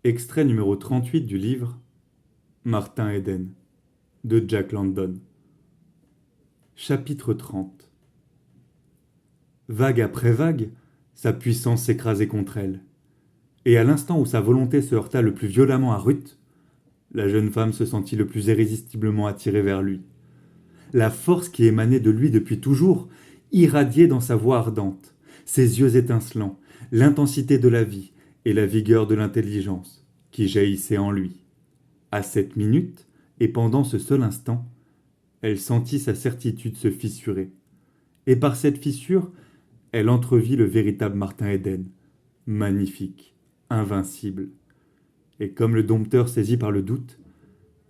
Extrait numéro 38 du livre Martin Eden de Jack London. Chapitre 30. Vague après vague, sa puissance s'écrasait contre elle. Et à l'instant où sa volonté se heurta le plus violemment à Ruth, la jeune femme se sentit le plus irrésistiblement attirée vers lui. La force qui émanait de lui depuis toujours irradiait dans sa voix ardente, ses yeux étincelants, l'intensité de la vie et la vigueur de l'intelligence qui jaillissaient en lui. À cette minute, et pendant ce seul instant, elle sentit sa certitude se fissurer. Et par cette fissure, elle entrevit le véritable Martin Eden, magnifique, invincible. Et comme le dompteur saisi par le doute,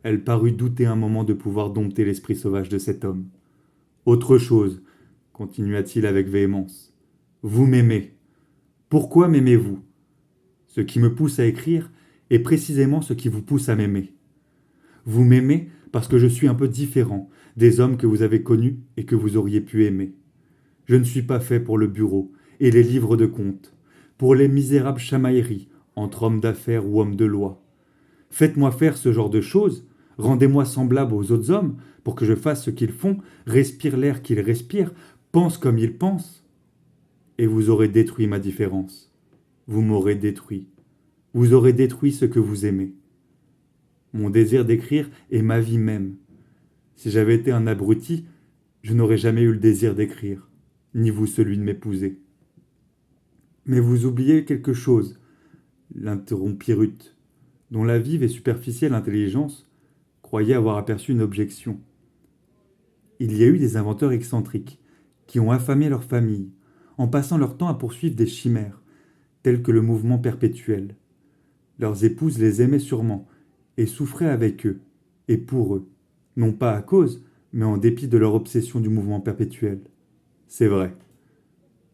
elle parut douter un moment de pouvoir dompter l'esprit sauvage de cet homme. Autre chose, continua-t-il avec véhémence. Vous m'aimez. Pourquoi m'aimez-vous? Ce qui me pousse à écrire est précisément ce qui vous pousse à m'aimer. Vous m'aimez parce que je suis un peu différent des hommes que vous avez connus et que vous auriez pu aimer. Je ne suis pas fait pour le bureau et les livres de comptes, pour les misérables chamailleries entre hommes d'affaires ou hommes de loi. Faites-moi faire ce genre de choses, rendez-moi semblable aux autres hommes pour que je fasse ce qu'ils font, respire l'air qu'ils respirent, pense comme ils pensent. Et vous aurez détruit ma différence. Vous m'aurez détruit. Vous aurez détruit ce que vous aimez. Mon désir d'écrire est ma vie même. Si j'avais été un abruti, je n'aurais jamais eu le désir d'écrire, ni vous celui de m'épouser. Mais vous oubliez quelque chose, l'interrompit Ruth, dont la vive et superficielle intelligence croyait avoir aperçu une objection. Il y a eu des inventeurs excentriques qui ont affamé leur famille en passant leur temps à poursuivre des chimères, telles que le mouvement perpétuel. Leurs épouses les aimaient sûrement et souffraient avec eux et pour eux, non pas à cause, mais en dépit de leur obsession du mouvement perpétuel. C'est vrai.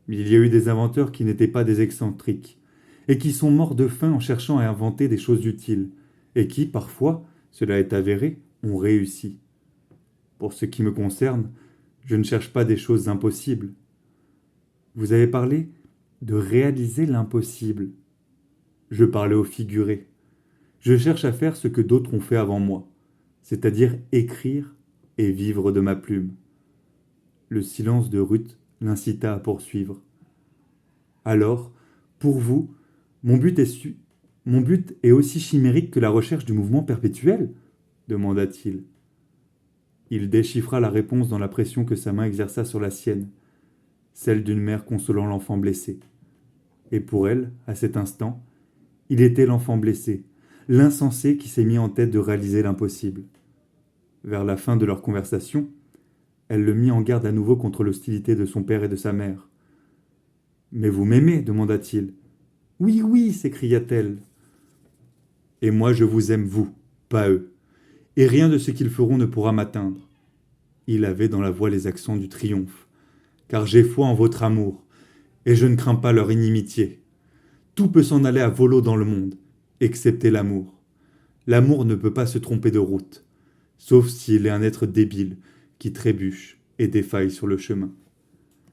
Mais il y a eu des inventeurs qui n'étaient pas des excentriques, et qui sont morts de faim en cherchant à inventer des choses utiles, et qui, parfois, cela est avéré, ont réussi. Pour ce qui me concerne, je ne cherche pas des choses impossibles. Vous avez parlé de réaliser l'impossible. Je parlais au figuré. Je cherche à faire ce que d'autres ont fait avant moi, c'est-à-dire écrire et vivre de ma plume. Le silence de Ruth l'incita à poursuivre. Alors, pour vous, mon but est aussi chimérique que la recherche du mouvement perpétuel? Demanda-t-il. Il déchiffra la réponse dans la pression que sa main exerça sur la sienne, celle d'une mère consolant l'enfant blessé. Et pour elle, à cet instant, il était l'enfant blessé, l'insensé qui s'est mis en tête de réaliser l'impossible. Vers la fin de leur conversation, elle le mit en garde à nouveau contre l'hostilité de son père et de sa mère. « Mais vous m'aimez » demanda-t-il. « Oui, oui » s'écria-t-elle. « Et moi je vous aime vous, pas eux, et rien de ce qu'ils feront ne pourra m'atteindre. » Il avait dans la voix les accents du triomphe. « Car j'ai foi en votre amour, et je ne crains pas leur inimitié. Tout peut s'en aller à volo dans le monde, excepté l'amour. L'amour ne peut pas se tromper de route, sauf s'il est un être débile qui trébuche et défaille sur le chemin.